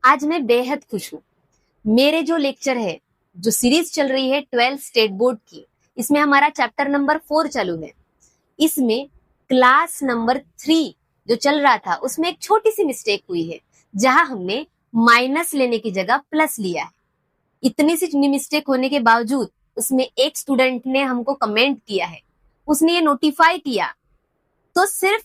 आज मैं बेहद खुश हूँ। मेरे जो लेक्चर है, जो सीरीज चल रही है 12 स्टेट बोर्ड की, इसमें हमारा चैप्टर नंबर 4 चालू है। इसमें क्लास नंबर 3 जो चल रहा था उसमें एक छोटी सी मिस्टेक हुई है, जहां हमने माइनस लेने की जगह प्लस लिया है। इतनी सी मिस्टेक होने के बावजूद उसमें एक स्टूडेंट ने हमको कमेंट किया है, उसने ये नोटिफाई किया। तो सिर्फ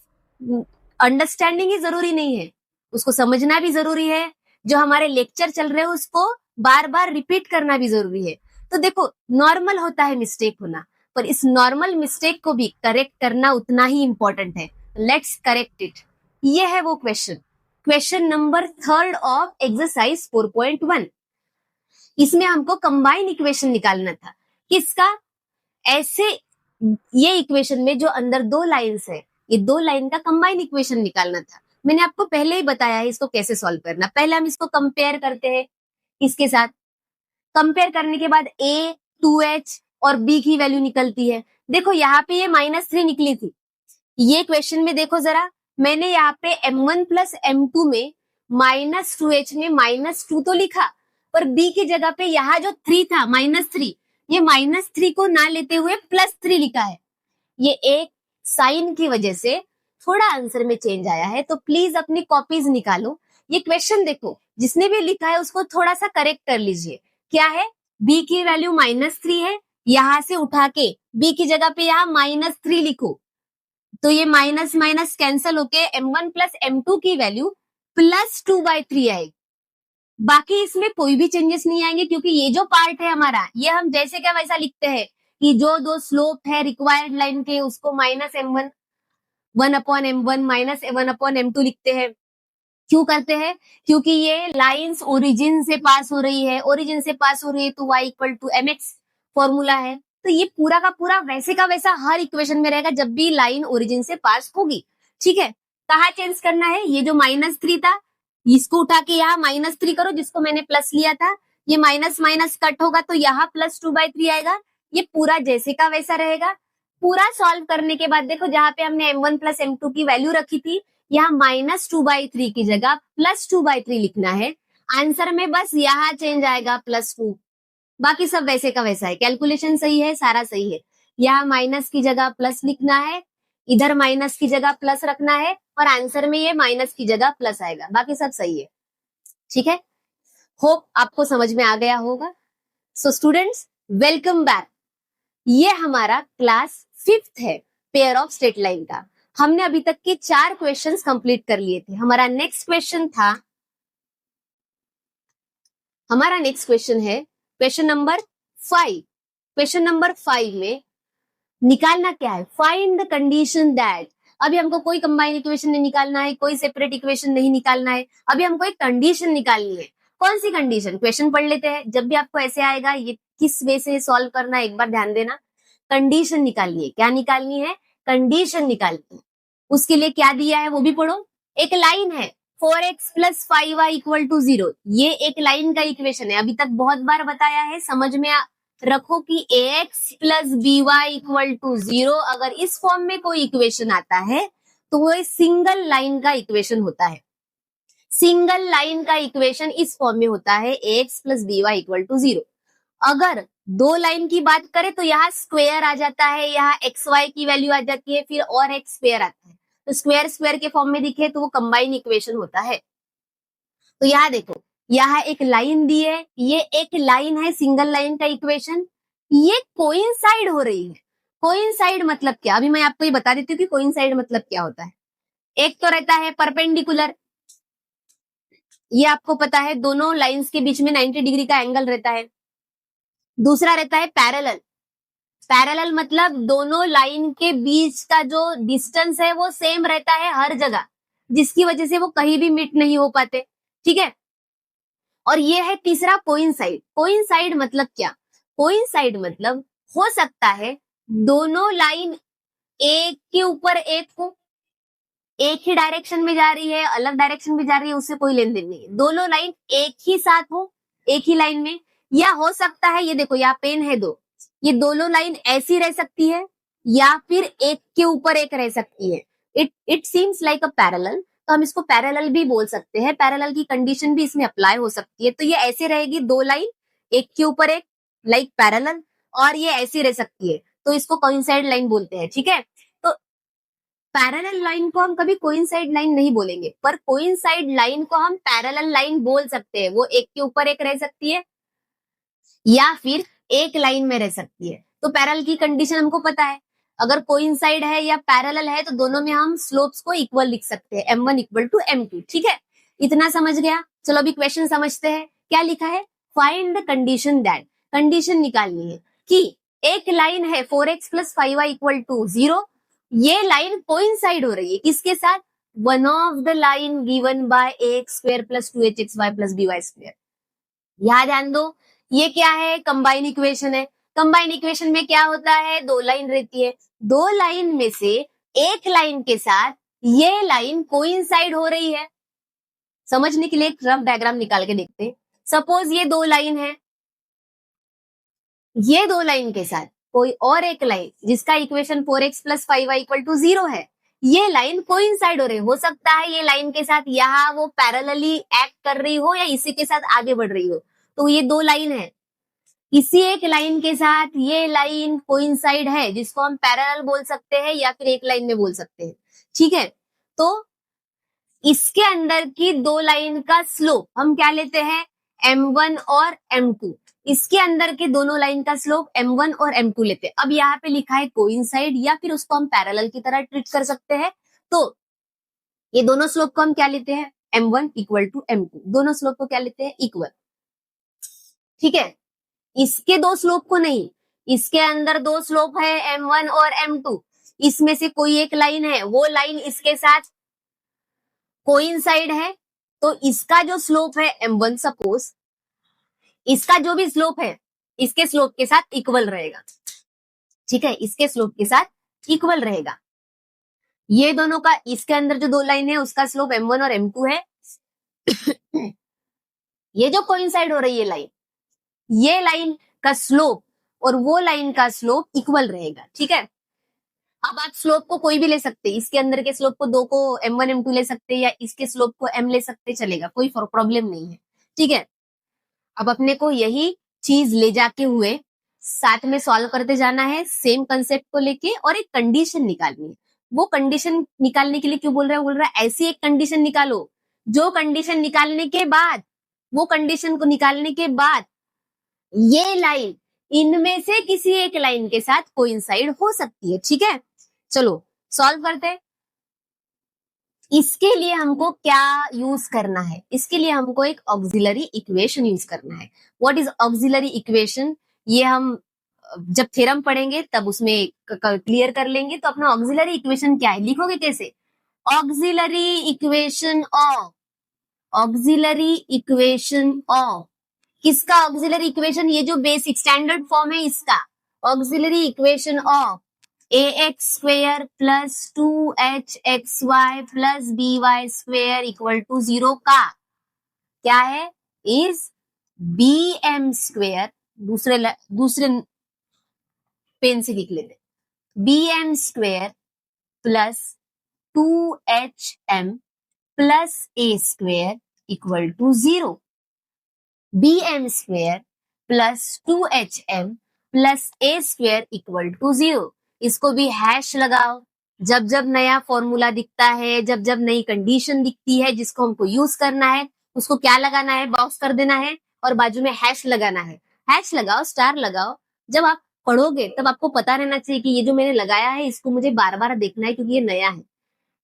अंडरस्टैंडिंग ही जरूरी नहीं है, उसको समझना भी जरूरी है। जो हमारे लेक्चर चल रहे हैं उसको बार बार रिपीट करना भी जरूरी है। तो देखो, नॉर्मल होता है मिस्टेक होना, पर इस नॉर्मल मिस्टेक को भी करेक्ट करना उतना ही इंपॉर्टेंट है। Let's correct it. ये है वो क्वेश्चन नंबर 3 ऑफ एक्सरसाइज 4.1। इसमें हमको कंबाइन इक्वेशन निकालना था। किसका? ऐसे ये इक्वेशन में जो अंदर दो लाइंस है, ये दो लाइन का कंबाइन इक्वेशन निकालना था। मैंने आपको पहले ही बताया है इसको कैसे सॉल्व करना। पहले हम इसको कंपेयर करते हैं इसके साथ। कंपेयर करने के बाद a 2h और b की वैल्यू निकलती है। देखो यहाँ पे ये -3 निकली थी। ये क्वेश्चन में देखो जरा, मैंने यहाँ पे m1 प्लस m2 में -2h में -2 तो लिखा, पर b की जगह पे यहाँ जो 3 था -3, ये -3 को ना लेते हुए +3 लिखा है। ये एक साइन की वजह से थोड़ा आंसर में चेंज आया है। तो प्लीज अपनी कॉपीज निकालो। ये क्वेश्चन देखो, जिसने भी लिखा है उसको थोड़ा सा करेक्ट कर लीजिए। क्या है? b की वैल्यू -3 है, यहां से उठा के b की जगह पे यहाँ -3 लिखो, तो ये माइनस माइनस कैंसिल होके m1 प्लस m2 की वैल्यू +2/3 आएगी। बाकी इसमें कोई भी चेंजेस नहीं आएंगे, क्योंकि ये जो पार्ट है हमारा, ये हम जैसे क्या वैसा लिखते हैं कि जो दो स्लोप है रिक्वायर्ड लाइन के, उसको -m1 1/m1 -1/m2 लिखते हैं। क्यों करते हैं? क्योंकि ये लाइंस ओरिजिन से पास हो रही है, ओरिजिन से पास हो रही है तो y = mx फॉर्मूला है। तो ये पूरा का पूरा वैसे का वैसा हर इक्वेशन में रहेगा जब भी लाइन ओरिजिन से पास होगी। ठीक है, कहाँ चेंज करना है? ये जो -3 था, इसको उठा के यहाँ -3 करो, जिसको मैंने प्लस लिया था। ये माइनस माइनस कट होगा तो यहाँ +2/3 आएगा। ये पूरा जैसे का वैसा रहेगा। पूरा सॉल्व करने के बाद देखो, जहां पे हमने m1 प्लस m2 की वैल्यू रखी थी, यहाँ -2/3 की जगह +2/3 लिखना है। आंसर में बस यहाँ चेंज आएगा +2, बाकी सब वैसे का वैसा है। कैलकुलेशन सही है, सारा सही है। यहाँ माइनस की जगह प्लस लिखना है, इधर माइनस की जगह प्लस रखना है, और आंसर में ये माइनस की जगह प्लस आएगा। बाकी सब सही है। ठीक है, होप आपको समझ में आ गया होगा। So students, welcome back. ये हमारा क्लास 5th है पेयर ऑफ स्ट्रेट लाइन का। हमने अभी तक के 4 क्वेश्चंस कंप्लीट कर लिए थे। हमारा नेक्स्ट क्वेश्चन है क्वेश्चन नंबर 5। क्वेश्चन नंबर 5 में निकालना क्या है? Find the condition that. अभी हमको कोई कंबाइन इक्वेशन नहीं निकालना है, कोई सेपरेट इक्वेशन नहीं निकालना है। अभी हमको एक कंडीशन निकालनी है। कौन सी कंडीशन? क्वेश्चन पढ़ लेते हैं। जब भी आपको ऐसे आएगा, ये किस वे से सॉल्व करना है एक बार ध्यान देना। कंडीशन निकालनी है। क्या निकालनी है? कंडीशन निकालनी है। उसके लिए क्या दिया है वो भी पढ़ो। एक लाइन है 4x + 5y = 0। ये एक लाइन का इक्वेशन है। अभी तक बहुत बार बताया है, समझ में रखो कि ax + by = 0। अगर इस फॉर्म में कोई इक्वेशन आता है तो वो सिंगल लाइन का इक्वेशन होता है। सिंगल लाइन का इक्वेशन इस फॉर्म में होता है, ax + by = 0। अगर दो लाइन की बात करें तो यहाँ स्क्वायर आ जाता है, यहाँ xy की वैल्यू आ जाती है, फिर और x स्क्वायर आता है। तो स्क्वायर स्क्वायर के फॉर्म में दिखे तो वो कंबाइन इक्वेशन होता है। तो यहाँ देखो, यहाँ एक लाइन दी है, ये एक लाइन है, सिंगल लाइन का इक्वेशन। ये कोइंसाइड हो रही है। कोइंसाइड मतलब क्या? अभी मैं आपको ये बता देती हूँ कि कोइंसाइड मतलब क्या होता है। एक तो रहता है परपेंडिकुलर, ये आपको पता है, दोनों लाइंस के बीच में 90 डिग्री का एंगल रहता है। दूसरा रहता है पैरेलल। पैरेलल मतलब दोनों लाइन के बीच का जो डिस्टेंस है वो सेम रहता है हर जगह, जिसकी वजह से वो कहीं भी मीट नहीं हो पाते। ठीक है, और ये है तीसरा कोइंसाइड। कोइंसाइड मतलब क्या? कोइंसाइड मतलब हो सकता है दोनों लाइन एक के ऊपर एक हो, एक ही डायरेक्शन में जा रही है, अलग डायरेक्शन में जा रही है, उससे कोई लेन देन नहीं है। दोनों लाइन एक ही साथ हो, एक ही लाइन में। या हो सकता है, ये देखो यहाँ पेन है दो, ये दोनों लाइन ऐसी रह सकती है या फिर एक के ऊपर एक रह सकती है। It seems like a parallel. तो हम इसको पैरेलल भी बोल सकते हैं, पैरेलल की कंडीशन भी इसमें अप्लाई हो सकती है। तो ये ऐसे रहेगी, दो लाइन एक के ऊपर एक, लाइक पैरेलल, और ये ऐसी रह सकती है, तो इसको कोइंसाइड लाइन बोलते हैं, ठीक है। तो पैरेलल लाइन को हम कभी कोइंसाइड लाइन नहीं बोलेंगे, पर कोइंसाइड लाइन को हम पैरेलल लाइन बोल सकते हैं। वो एक के ऊपर एक रह सकती है या फिर एक लाइन में रह सकती है। तो पैरेलल की कंडीशन हमको पता है, अगर कोइंसाइड है या पैरेलल है तो दोनों में हम स्लोप्स को इक्वल लिख सकते हैं, m1 इक्वल टू m2, ठीक है। इतना समझ गया। चलो अभी क्वेश्चन समझते हैं। क्या लिखा है, find the condition that, condition निकालनी है कि एक लाइन है 4x plus 5y equal to 0, ये लाइन कोइंसाइड हो रही है किसके साथ, one of the line given bye ax square plus 2hxy plus by square. यहां ध्यान दो, ये क्या है, कंबाइन इक्वेशन है। कंबाइन इक्वेशन में क्या होता है, दो लाइन रहती है, दो लाइन में से एक लाइन के साथ ये लाइन कोइंसाइड हो रही है। समझने के लिए एक रफ डायग्राम निकाल के देखते हैं। सपोज ये दो लाइन है, ये दो लाइन के साथ कोई और एक लाइन जिसका equation 4x plus 5y equal to 0 है, ये लाइन कोइंसाइड हो रही हो सकता है ये लाइन के साथ यहाँ वो पैरेलली एक्ट कर रही हो या इसी के साथ आगे बढ़ रही हो। तो ये दो लाइन है, इसी एक लाइन के साथ ये लाइन कोइंसाइड है, जिसको हम पैरेलल बोल सकते हैं या फिर एक लाइन में बोल सकते हैं, ठीक है। तो इसके अंदर की दो लाइन का स्लोप हम क्या लेते हैं, m1 और m2। इसके अंदर के दोनों लाइन का स्लोप m1 और m2 लेते हैं। अब यहाँ पे लिखा है कोइंसाइड, या फिर उसको हम पैरेलल की तरह ट्रीट कर सकते हैं। तो ये दोनों स्लोप को हम क्या लेते हैं, m1 इक्वल टू m2, दोनों स्लोप को क्या लेते हैं, इक्वल, ठीक है। इसके दो स्लोप को नहीं, इसके अंदर दो स्लोप है m1 और m2, इसमें से कोई एक लाइन है, वो लाइन इसके साथ कोइंसाइड है, तो इसका जो स्लोप है m1, सपोज इसका जो भी स्लोप है इसके स्लोप के साथ इक्वल रहेगा, ठीक है, इसके स्लोप के साथ इक्वल रहेगा। ये दोनों का, इसके अंदर जो दो लाइन है उसका स्लोप m1 और m2 है। ये जो कोइंसाइड हो रही है लाइन, ये लाइन का स्लोप और वो लाइन का स्लोप इक्वल रहेगा, ठीक है। अब आप स्लोप को कोई भी ले सकते हैं, इसके अंदर के स्लोप को दो को m1 m2 ले सकते हैं, या इसके स्लोप को m ले सकते, चलेगा, कोई प्रॉब्लम नहीं है, ठीक है। अब अपने को यही चीज ले जाके हुए साथ में सॉल्व करते जाना है, सेम कंसेप्ट को लेके, और एक कंडीशन निकालनी है। वो कंडीशन निकालने के लिए क्यों बोल रहा है ऐसी एक कंडीशन निकालो जो कंडीशन निकालने के बाद, वो कंडीशन को निकालने के बाद ये लाइन इनमें से किसी एक लाइन के साथ कोइंसाइड हो सकती है, ठीक है। चलो सॉल्व करते हैं। इसके लिए हमको क्या यूज करना है, इसके लिए हमको एक ऑक्सिलरी इक्वेशन यूज करना है। व्हाट इज ऑक्सिलरी इक्वेशन, ये हम जब थ्योरम पढ़ेंगे तब उसमें क्लियर कर लेंगे। तो अपना ऑक्सिलरी इक्वेशन क्या है, लिखोगे कैसे, auxiliary equation of, auxiliary equation of, किसका ऑक्सिलरी इक्वेशन, ये जो बेसिक स्टैंडर्ड फॉर्म है इसका, auxiliary equation of ax square plus 2hxy plus by square equal to 0 का क्या है, इज bm स्क्वेयर, दूसरे पेन से लिख लेते, bm square plus 2hm plus a square equal to 0, bm square plus 2hm plus a square equal to 0। इसको भी hash लगाओ, जब जब नया फॉर्मूला दिखता है, जब जब नई कंडीशन दिखती है जिसको हमको यूज करना है, उसको क्या लगाना है, बॉक्स कर देना है और बाजू में हैश लगाना है। हैश लगाओ, स्टार लगाओ, जब आप पढ़ोगे तब आपको पता रहना चाहिए कि ये जो मैंने लगाया है इसको मुझे बार बार देखना है क्योंकि ये नया है,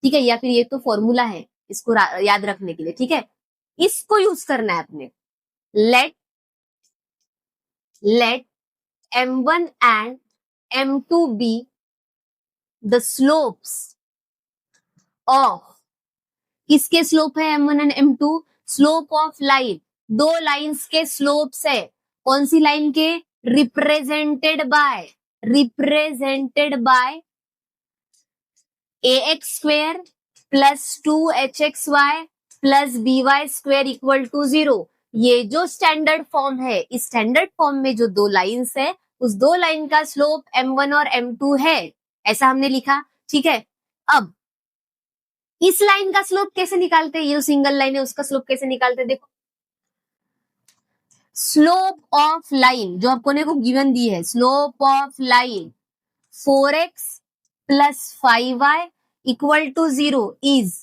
ठीक है, या फिर ये तो फॉर्मूला है इसको याद रखने के लिए, ठीक है। इसको यूज करना है अपने, let m1 and m2 be the slopes of, किसके स्लोप है m1 and m2, slope of line, दो लाइंस के स्लोप्स है, कौन सी लाइन के, represented by ax square plus 2hxy plus by square equal to 0। ये जो स्टैंडर्ड फॉर्म है, इस स्टैंडर्ड फॉर्म में जो दो लाइंस है उस दो लाइन का स्लोप m1 और m2 है, ऐसा हमने लिखा, ठीक है। अब इस लाइन का स्लोप कैसे निकालते हैं, ये जो सिंगल लाइन है उसका स्लोप कैसे निकालते हैं, देखो स्लोप ऑफ लाइन जो आपको ने को गिवन दी है, slope of line 4x plus 5y equal to 0 is,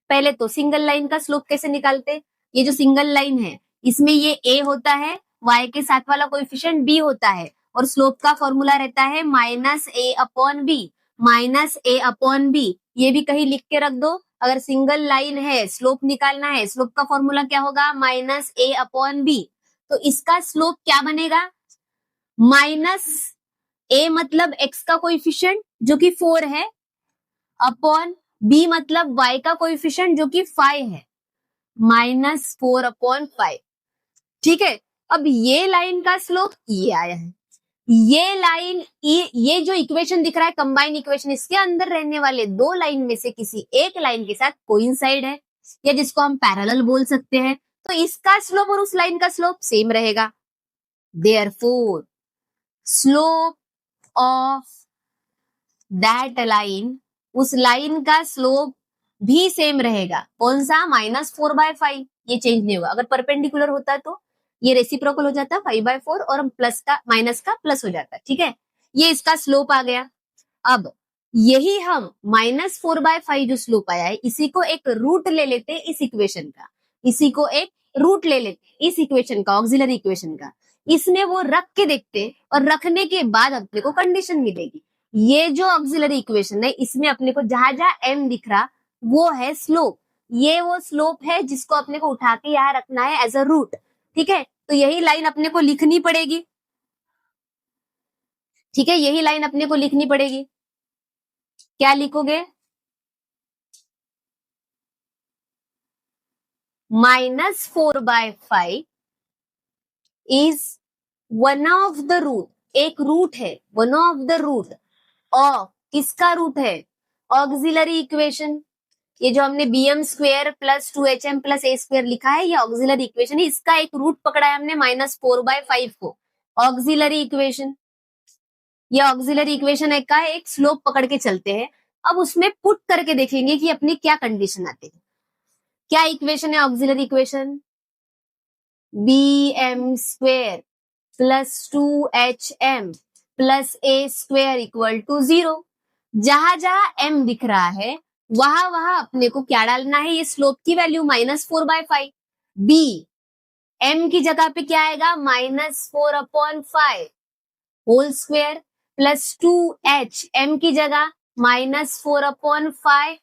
पहले तो सिंगल लाइन का स्लोप कैसे निकालते, ये जो सिंगल लाइन है इसमें ये a होता है, y के साथ वाला कोएफिशिएंट b होता है, और स्लोप का फॉर्मूला रहता है minus a upon b, minus a upon b, ये भी कहीं लिख के रख दो। अगर सिंगल लाइन है स्लोप निकालना है, स्लोप का फॉर्मूला क्या होगा, माइनस a अपॉन बी, तो इसका स्लोप क्या बनेगा, माइनस a मतलब x का कोएफिशिएंट जो कि 4 है, अपॉन b मतलब y का कोएफिशिएंट जो कि 5 है, माइनस 4 अपॉन 5। ठीक है, अब ये लाइन का स्लोप ये आया है, ये लाइन ये जो इक्वेशन दिख रहा है कंबाइन इक्वेशन, इसके अंदर रहने वाले दो लाइन में से किसी एक लाइन के साथ कोइंसाइड है, या जिसको हम पैरेलल बोल सकते हैं, तो इसका स्लोप और उस लाइन का स्लोप सेम रहेगा। Therefore slope of that line, उस लाइन का स्लोप भी सेम रहेगा, कौन सा, माइनस 4/5, ये चेंज नहीं होगा। अगर परपेंडिकुलर होता तो ये रेसिप्रोकल हो जाता 5/4 और प्लस का माइनस का प्लस हो जाता, ठीक है, ये इसका स्लोप आ गया। अब यही हम माइनस 4/5 जो स्लोप आया है इसी को एक रूट ले लेते इस इक्वेशन का, इसी को एक रूट ले लेते इस इक्वेशन का, ऑक्सिलरी इक्वेशन का, इसमें वो रख के देखते और रखने के बाद अपने को कंडीशन मिलेगी। ये जो ऑक्सिलरी इक्वेशन है इसमें अपने को जहां जहां m दिख रहा वो है स्लोप, ये वो स्लोप है जिसको अपने को उठा के यहाँ रखना है एज अ रूट, ठीक है, तो यही लाइन अपने को लिखनी पड़ेगी, ठीक है, यही लाइन अपने को लिखनी पड़ेगी। क्या लिखोगे, minus 4/5 is one of the root, एक रूट है, one of the root of, किसका रूट है, ऑक्सिलरी इक्वेशन, ये जो हमने bm square plus 2hm plus a square लिखा है ये ऑक्सिलरी इक्वेशन है, इसका एक रूट पकड़ा है हमने माइनस 4/5 को, ऑक्सिलरी इक्वेशन, ये ऑक्सिलरी इक्वेशन का एक स्लोप पकड़ के चलते हैं। अब उसमें पुट करके देखेंगे कि अपने क्या कंडीशन आते हैं। क्या इक्वेशन है auxiliary equation, bm square plus 2hm plus a square equal to 0, जहां जहां m दिख रहा है वहां वहां अपने को क्या डालना है, ये स्लोप की वैल्यू माइनस 4/5, b m की जगह पे क्या आएगा, minus 4/5 whole square plus 2h m की जगह minus 4/5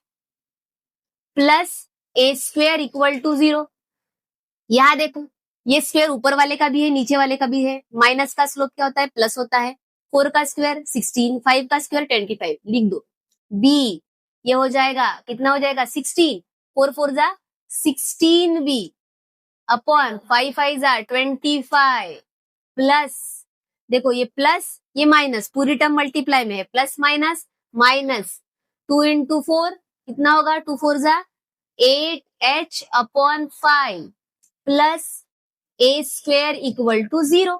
plus a square equal to 0। यहां देखो ये स्क्वेयर ऊपर वाले का भी है नीचे वाले का भी है, माइनस का स्लोप क्या होता है, प्लस होता है, 4 का स्क्वायर 16, 5 का स्क्वायर 25, लिख दो, b ये हो जाएगा, कितना हो जाएगा 16, 4 4 जा 16b अपॉन 5 5 जा 25 प्लस, देखो ये प्लस ये माइनस पूरी टर्म मल्टीप्लाई में है, प्लस माइनस माइनस 2 into 4 कितना होगा, 2 4 जा 8h upon 5 plus a square equal to 0,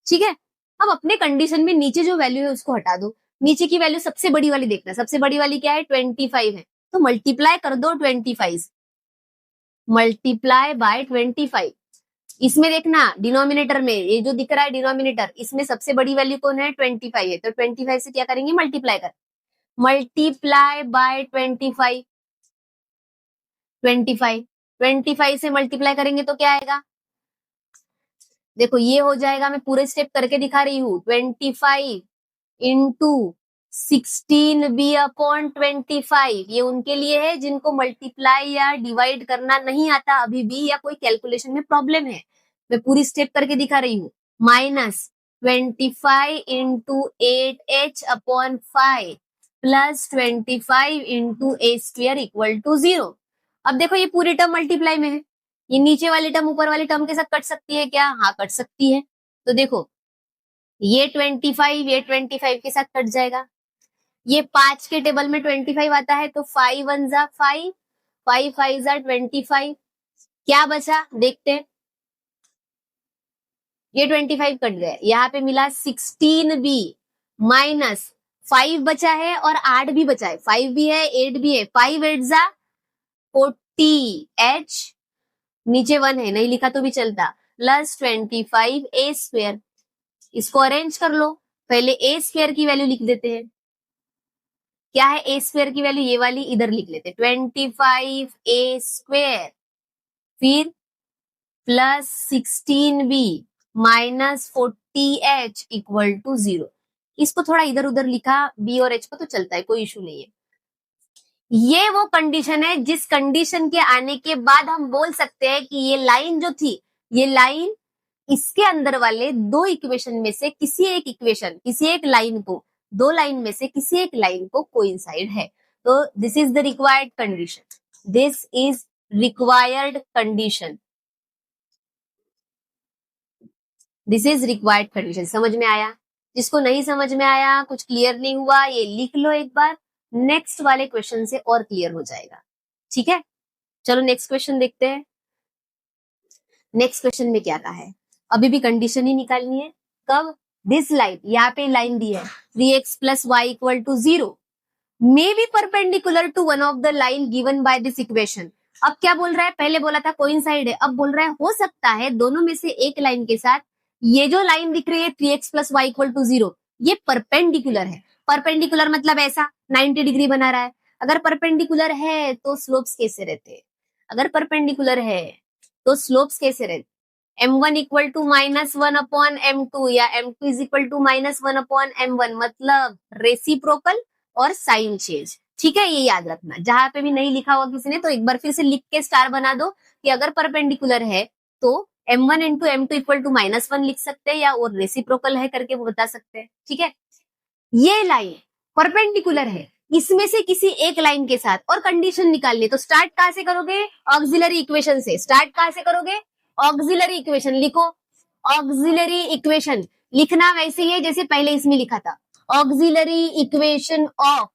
ठीक है। अब अपने कंडीशन में नीचे जो वैल्यू है उसको हटा दो, नीचे की वैल्यू सबसे बड़ी वाली देखना, सबसे बड़ी वाली क्या है 25 है, तो मल्टीप्लाई कर दो 25, मल्टीप्लाई बाय 25, इसमें देखना डिनोमिनेटर में ये जो दिख रहा है डिनोमिनेटर, इसमें सबसे बड़ी वैल्यू कौन है 25 है, तो 25 से क्या करेंगे मल्टीप्लाई कर, मल्टीप्लाई बाय 25, 25 से मल्टीप्लाई करेंगे तो क्या आएगा, देखो ये हो जाएगा, मैं पूरे स्टेप करके दिखा रही हूँ, 25 इंटू 16b अपॉन 25, ये उनके लिए है जिनको मल्टीप्लाई या डिवाइड करना नहीं आता अभी भी, या कोई कैलकुलेशन में प्रॉब्लम है, मैं पूरी स्टेप करके दिखा रही हूँ, minus 25 into 8h upon 5 plus 25 into a square equal to 0। अब देखो ये पूरी टर्म मल्टीप्लाई में है, ये नीचे वाली टर्म ऊपर वाली टर्म के साथ कट सकती है क्या, हाँ कट सकती है, तो देखो ये 25 ये 25 के साथ कट जाएगा, ये 5 के टेबल में 25 आता है तो 5 1 जा 5, 5 5 जा 25, क्या बचा देखते हैं, ये 25 कट गया, यहाँ पे मिला 16b माइनस 5 बचा है और 8 भी बचा है, 5 भी है 8 भी है, 5 8 जा 40 h नीचे 1 है, नहीं लिखा तो भी चलता, प्लस 25 a स्क्वायर। इसको अरेंज कर लो, पहले a स्क्वायर की वैल्यू लिख देते हैं। क्या है a स्क्वायर की वैल्यू, ये वाली इधर लिख लेते, 25 a स्क्वायर, फिर plus 16b minus 40h equal to 0। इसको थोड़ा इधर उधर लिखा b और h को तो चलता है, कोई इशू नहीं है। ये वो कंडीशन है जिस कंडीशन के आने के बाद हम बोल सकते हैं कि ये लाइन जो थी, ये लाइन इसके अंदर वाले दो इक्वेशन में से किसी एक इक्वेशन, किसी एक लाइन को, दो लाइन में से किसी एक लाइन को कोइंसाइड है। तो this is the required condition, this is required condition, this is required condition. समझ में आया? जिसको नहीं समझ में आया, कुछ क्लियर नहीं हुआ, ये लिख लो एक बार, नेक्स्ट वाले क्वेश्चन से और क्लियर हो जाएगा। ठीक है, चलो नेक्स्ट क्वेश्चन देखते हैं। नेक्स्ट क्वेश्चन में क्या कहा है, अभी भी कंडीशन ही निकालनी है। कब? दिस लाइन, यहाँ पे लाइन दी है 3x plus y equal to 0 may be perpendicular to one of the line given by this equation. अब क्या बोल रहा है, पहले बोला था कोइंसाइड है, अब बोल रहा है हो सकता है दोनों में से एक लाइन के साथ ये जो लाइन दिख रही है 3x plus y equal to 0 ये परपेंडिकुलर है। परपेंडिकुलर मतलब ऐसा 90 डिग्री बना रहा है। अगर परपेंडिकुलर है तो स्लोप्स कैसे रहते हैं? अगर परपेंडिकुलर है तो स्लोप्स कैसे रहते? m1 equal to minus 1 upon m2 या m2 is equal to minus 1 upon m1, मतलब रेसिप्रोकल और साइन चेंज। ठीक है, ये याद रखना, जहां पे भी नहीं लिखा हुआ किसी ने तो एक बार फिर से लिख के स्टार बना दो कि अगर परपेंडिकुलर है तो m1 into m2 equal to minus 1 लिख सकते हैं या और रेसिप्रोकल है करके वो बता सकते हैं। ठीक है, ये लाइन परपेंडिकुलर है इसमें से किसी एक लाइन के साथ, और कंडीशन निकालनी तो स्टार्ट कहां से करोगे? ऑक्सिलरी इक्वेशन से। स्टार्ट कहां से करोगे? ऑक्सिलरी इक्वेशन लिखो। ऑक्सिलरी इक्वेशन लिखना वैसे ही है जैसे पहले इसमें लिखा था, auxiliary equation of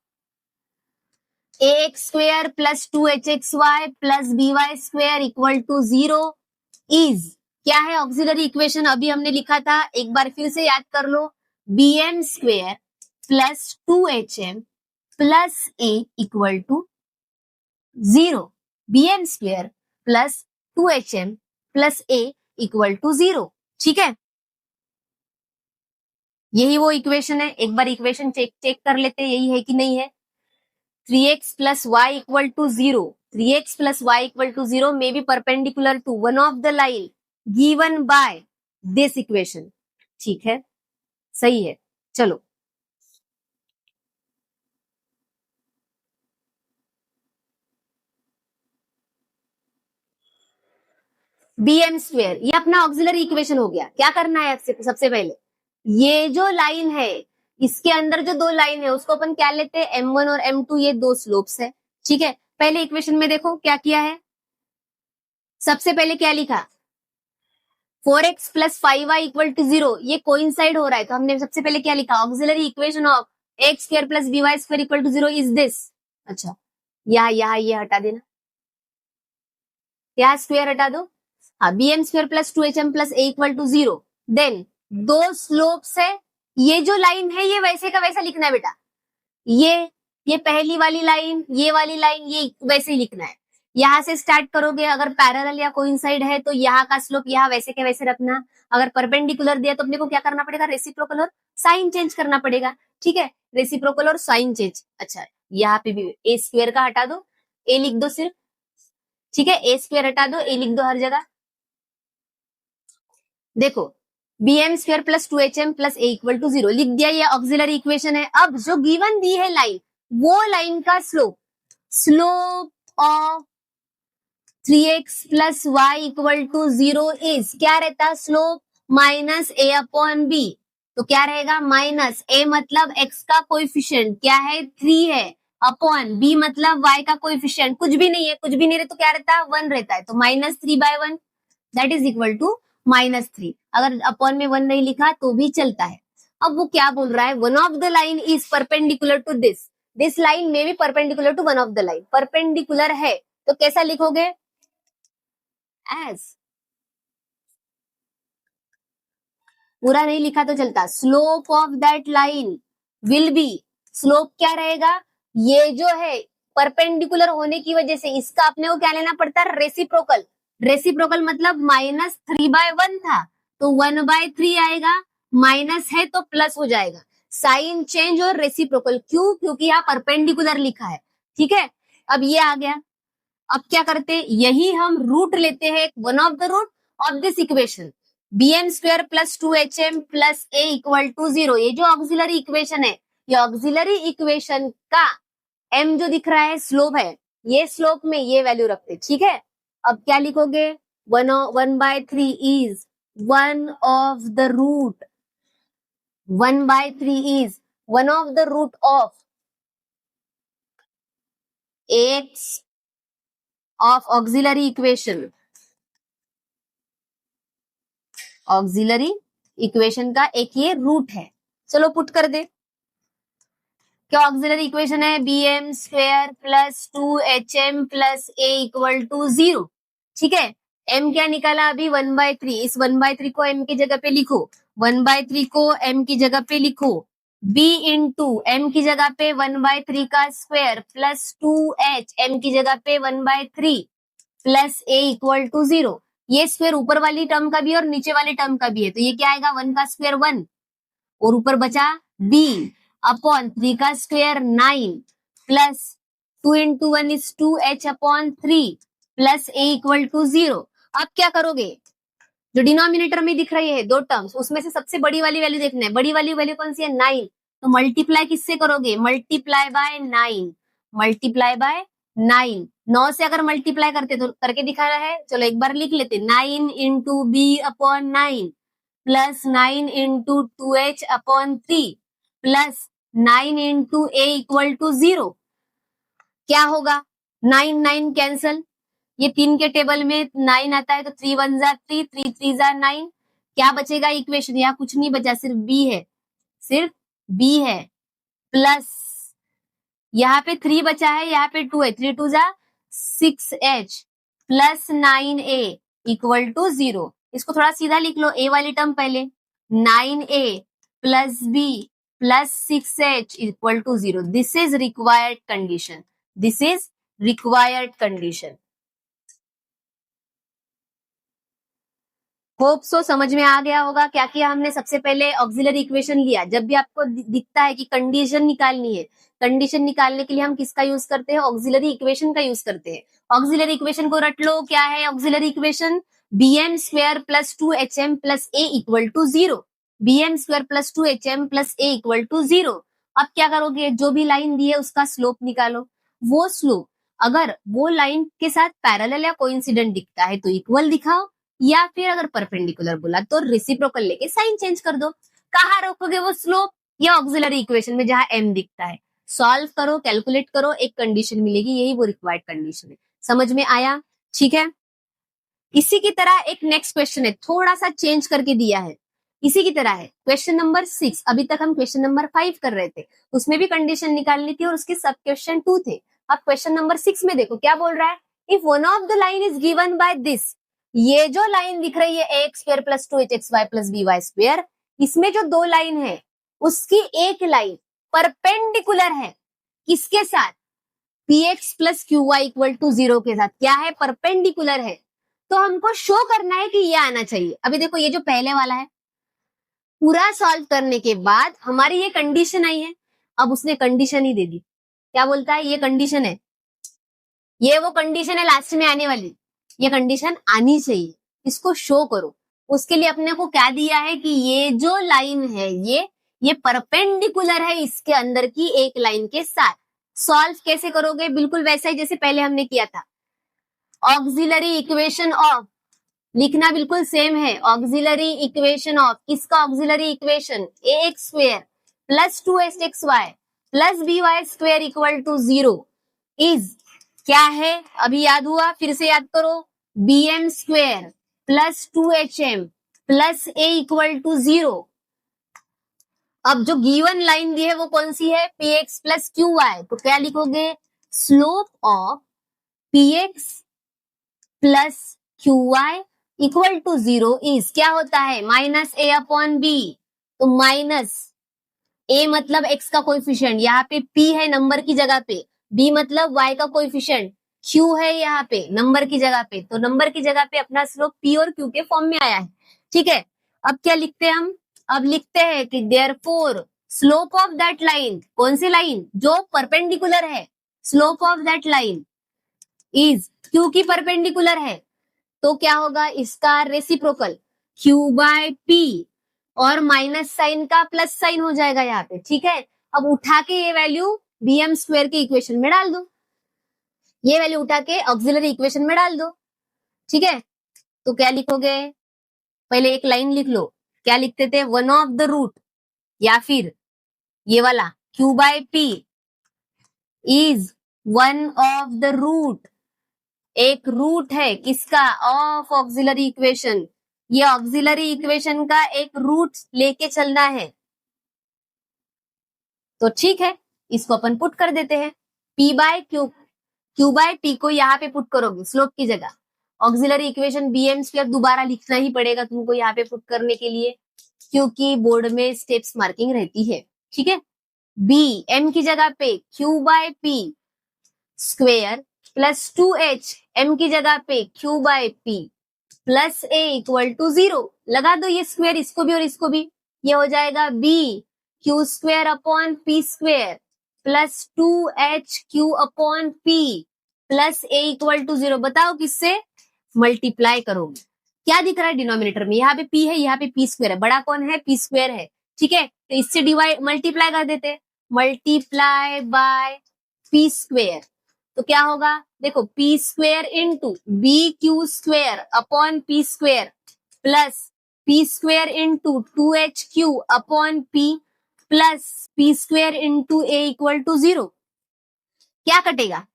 ax square plus 2hxy plus by square equal to 0 is, क्या है ऑक्सिलरी इक्वेशन? अभी हमने लिखा था, एक बार फिर से याद कर लो, bm square plus 2hm plus a equal to 0। bm square plus 2hm plus a equal to 0। ठीक है, यही वो इक्वेशन है। एक बार इक्वेशन चेक कर लेते हैं यही है कि नहीं है। 3x plus y equal to 0, 3x plus y equal to 0 may be perpendicular to one of the line given by this equation. ठीक है, सही है। चलो bm स्क्वायर, ये अपना ऑक्सिलरी इक्वेशन हो गया। क्या करना है आपसे? सबसे पहले ये जो लाइन है इसके अंदर जो दो लाइन है उसको अपन क्या लेते हैं? m1 और m2, ये दो स्लोप्स है। ठीक है, पहले इक्वेशन में देखो क्या किया है। सबसे पहले क्या लिखा? 4x plus 5y equal to 0, ये कोइंसाइड हो रहा है तो हमने सबसे पहले क्या लिखा? Auxiliary equation of x square plus by square equal to 0 is this. अच्छा, यहाँ ये हटा देना, यहाँ स्क्वायर हटा दो। हाँ, bm square plus 2hm plus a equal to 0। Then दो स्लोप्स है, ये जो लाइन है ये वैसे का वैसा लिखना है बेटा। ये पहली वाली लाइन, ये वाली लाइन, ये वैसे ही लिखना है। यहां से स्टार्ट करोगे, अगर पैरेलल या कोइंसाइड है तो यहाँ का स्लोप यहाँ वैसे के वैसे रखना। अगर परपेंडिकुलर दिया तो अपने को क्या करना पड़ेगा? रेसिप्रोकल और साइन चेंज करना पड़ेगा। ठीक है, रेसिप्रोकल और साइन चेंज। अच्छा, यहाँ पे भी ए स्क्वायर का हटा दो, ए लिख दो सिर्फ। ठीक है, ए स्क्वायर हटा दो, ए लिख दो हर जगह। देखो, bm square plus 2hm plus a equal to 0 लिख दिया, ये ऑक्सिलरी इक्वेशन है। अब जो गिवन दी है लाइन, वो लाइन का slope of 3x plus y equal to 0 is, क्या रहता? Slope minus a upon b। तो क्या रहेगा? माइनस a मतलब x का कोएफिशिएंट क्या है? 3 है, अपॉन b मतलब y का कोएफिशिएंट कुछ भी नहीं है, कुछ भी नहीं रहे तो क्या रहता? 1 रहता है, तो minus 3/1 that is equal to -3। अगर अपॉन में 1 नहीं लिखा तो भी चलता है। अब वो क्या बोल रहा है? One of the line is perpendicular to this line में भी perpendicular to one of the line. Perpendicular है तो कैसा लिखोगे? एज, पूरा नहीं लिखा तो चलता, slope of that line will be slope क्या रहेगा, ये जो है परपेंडिकुलर होने की वजह से इसका अपने को क्या लेना पड़ता है, रेसिप्रोकल। रेसिप्रोकल मतलब -3/1 था तो 1/3 आएगा, माइनस है तो प्लस हो जाएगा, साइन चेंज और रेसिप्रोकल। क्यों, क्योंकि यहाँ परपेंडिकुलर लिखा है। ठीक है, अब ये आ गया। अब क्या करते हैं, यही हम रूट लेते हैं, one of the root of this equation, bm square plus 2hm plus a equal to 0। ये जो ऑक्सिलरी इक्वेशन है, ये ऑक्सिलरी इक्वेशन का m जो दिख रहा है स्लोप है, ये स्लोप में ये वैल्यू रखते। ठीक है, अब क्या लिखोगे, 1/3 is one of the root, 1/3 is one of the root of x of auxiliary equation, auxiliary equation का एक ये रूट है। चलो पुट कर दे, क्या ऑक्सिलरी इक्वेशन है, bm square plus 2hm plus a equal to 0। ठीक है, m क्या निकाला अभी, 1/3, इस 1/3 को m की जगह पे लिखो, 1/3 को m की जगह पे लिखो, b इंटू m की जगह पे 1/3 का स्क्वायर प्लस 2h m की जगह पे 1/3 प्लस a इक्वल टू 0। ये स्क्वायर ऊपर वाली टर्म का भी है और नीचे वाली टर्म का भी है, तो ये क्या आएगा, 1 का स्क्वायर 1 और ऊपर बचा b अपॉन 3 का square 9 plus 2 into 1 is 2h upon 3 plus a equal to 0। अब क्या करोगे, जो डिनोमिनेटर में दिख रही है दो टर्म्स, उसमें से सबसे बड़ी वाली वैल्यू देखना है। बड़ी वाली वैल्यू कौन सी है, 9, तो मल्टीप्लाई किससे करोगे, मल्टीप्लाई बाय 9, मल्टीप्लाई बाय 9। 9 से अगर मल्टीप्लाई करते तो करके दिखा रहा है, चलो एक बार लिख लेते, 9 into b upon 9 plus 9 into 2h upon 3 plus 9 into a equal to 0। क्या होगा, 9 9 कैंसल, ये 3 के टेबल में 9 आता है तो 3 1 जा 3, 3 3 जा 9। क्या बचेगा इक्वेशन, यहाँ कुछ नहीं बचा, सिर्फ b है, सिर्फ b है, प्लस यहाँ पे 3 बचा है, यहाँ पे 2 है, 3 2 जा 6h plus 9a equal to 0। इसको थोड़ा सीधा लिख लो, a वाली टर्म पहले, 9a plus b plus 6h equal to 0। This is required condition, this is required condition. Hope so समझ में आ गया होगा। क्या किया हमने, सबसे पहले ऑक्सिलरी इक्वेशन लिया। जब भी आपको दिखता है कि कंडीशन निकालनी है, कंडीशन निकालने के लिए हम किसका यूज करते हैं, ऑक्सिलरी इक्वेशन का यूज करते हैं। ऑक्सिलरी इक्वेशन को रट लो, क्या है auxiliary equation, bm square plus 2hm plus a equal to 0, bm square plus 2hm plus a equal to 0। अब क्या करोगे, जो भी लाइन दी है उसका स्लोप निकालो। वो स्लोप अगर वो लाइन के साथ पैरेलल या कोइंसिडेंट दिखता है तो इक्वल दिखाओ, या फिर अगर परपेंडिकुलर बोला तो रेसिप्रोकल लेके साइन चेंज कर दो। कहाँ रखोगे वो स्लोप, या ऑक्सिलरी इक्वेशन में जहां m दिखता है। सॉल्व करो, कैलकुलेट करो, एक कंडीशन मिलेगी, यही वो रिक्वायर्ड कंडीशन है। समझ में आया, ठीक है। इसी की तरह एक नेक्स्ट क्वेश्चन है, थोड़ा सा चेंज करके दिया है, इसी की तरह है क्वेश्चन नंबर 6। अभी तक हम क्वेश्चन नंबर 5 कर रहे थे, उसमें भी कंडीशन निकालनी थी और उसके सब क्वेश्चन 2 थे। अब क्वेश्चन नंबर 6 में देखो क्या बोल रहा है, if one of the line is given by this, ये जो लाइन दिख रही है ax square plus 2hxy plus by square, इसमें जो दो लाइन है उसकी एक लाइन परपेंडिकुलर है किसके साथ, px plus qy equal to 0 के साथ। क्या है, परपेंडिकुलर है, तो हमको शो करना है कि ये आना चाहिए। अभी देखो ये जो पहले वाला है, पूरा सॉल्व करने के बाद हमारी ये कंडीशन आई है, अब उसने कंडीशन ही दे दी। क्या बोलता है, ये कंडीशन है, ये वो कंडीशन है लास्ट में आने वाली, ये कंडीशन आनी चाहिए, इसको शो करो। उसके लिए अपने को क्या दिया है कि ये जो लाइन है ये परपेंडिकुलर है इसके अंदर की एक लाइन के साथ। सॉल्व कैसे करोगे, बिल्कुल वैसा ही जैसे पहले हमने किया था। ऑक्सिलरी इक्वेशन ऑफ, लिखना बिल्कुल सेम है, ऑक्सिलरी इक्वेशन ऑफ, किसका auxiliary equation, ax square plus 2hxy plus by square equal to 0 is क्या है, अभी याद हुआ, फिर से याद करो, bm square plus 2hm plus a equal to 0। अब जो गिवन लाइन दी है वो कौन सी है, px प्लस qy, तो क्या लिखोगे, slope of px plus qy equal to 0 is क्या होता है, माइनस a अपॉन b, तो माइनस ए मतलब x का कोएफिशिएंट, यहाँ पे p है नंबर की जगह पे, b मतलब y का कोएफिशिएंट, q है यहाँ पे नंबर की जगह पे, तो नंबर की जगह पे अपना स्लोप p और q के फॉर्म में आया है। ठीक है, अब क्या लिखते हैं हम, अब लिखते हैं कि therefore slope of that line, कौन सी लाइन, जो परपेंडिकुलर है, slope of that line is q की परपेंडिकुलर है, तो क्या होगा, इसका रेसिप्रोकल q बाय p और माइनस साइन का प्लस साइन हो जाएगा यहाँ पे। ठीक है, अब उठा के ये वैल्यू bm स्क्वायर के इक्वेशन में डाल दो, ये वैल्यू उठा के ऑक्सिलरी इक्वेशन में डाल दो। ठीक है, तो क्या लिखोगे, पहले एक लाइन लिख लो, क्या लिखते थे, वन ऑफ द रूट, या फिर ये वाला q by p is one of the root, एक रूट है किसका, ऑफ ऑक्सिलरी इक्वेशन, ये ऑक्सिलरी इक्वेशन का एक रूट लेके चलना है। तो ठीक है, इसको अपन पुट कर देते हैं, p by q, q by p को यहाँ पे पुट करोगे स्लोप की जगह, ऑक्सिलरी इक्वेशन bm स्क्वायर दोबारा लिखना ही पड़ेगा तुमको यहाँ पे पुट करने के लिए, क्योंकि बोर्ड में स्टेप्स मार्किंग रहती है। ठीक है, b m की जगह पे q by p square plus 2h, m की जगह पे q by p plus a equal to 0, लगा दो ये स्क्वेयर इसको भी और इसको भी, ये हो जाएगा b q square upon p square plus 2h q upon p plus a equal to 0। बताओ किससे मल्टीप्लाई करोगे, क्या दिख रहा है डिनोमिनेटर में, यहाँ पे p है, यहाँ पे p स्क्वेयर है, बड़ा कौन है, p स्क्वेयर है। ठीक है, तो इससे डिवाइड मल्टीप्लाई कर देते, मल्टीप्लाई बाय p स्क्वेयर, तो क्या होगा, देखो p square into b Q square upon p square plus p square into 2hq upon p plus p square into a equal to 0। क्या कटेगा,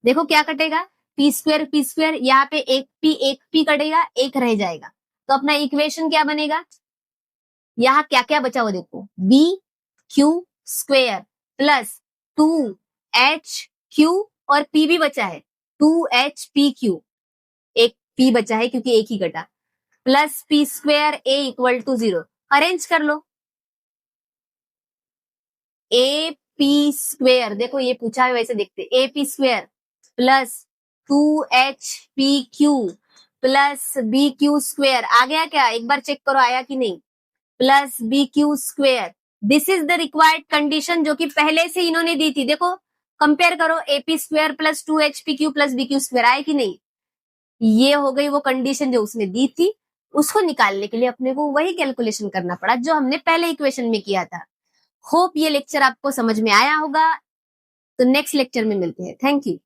देखो क्या कटेगा, p स्क्वेयर, यहाँ पे एक p कटेगा, एक रह जाएगा, तो अपना इक्वेशन क्या बनेगा, यहाँ क्या क्या बचा हुआ देखो, b q square plus 2hq और p भी बचा है, 2hpq, एक p बचा है क्योंकि एक ही कटा, plus p square a equal to 0। Arrange कर लो, ए पी स्क्वेयर, देखो ये पूछा है वैसे देखते, A P square plus 2hpq plus B Q square, आ गया क्या, एक बार चेक करो आया कि नहीं, plus B Q square, this is the required condition जो कि पहले से इन्होंने दी थी। देखो कंपेयर करो, a p square plus 2hpq plus B Q square आए कि नहीं, ये हो गई वो कंडीशन जो उसने दी थी, उसको निकालने के लिए अपने को वही कैलकुलेशन करना पड़ा जो हमने पहले इक्वेशन में किया था। होप ये लेक्चर आपको समझ में आया होगा, तो नेक्स्ट लेक्चर में मिलते हैं, थैंक यू।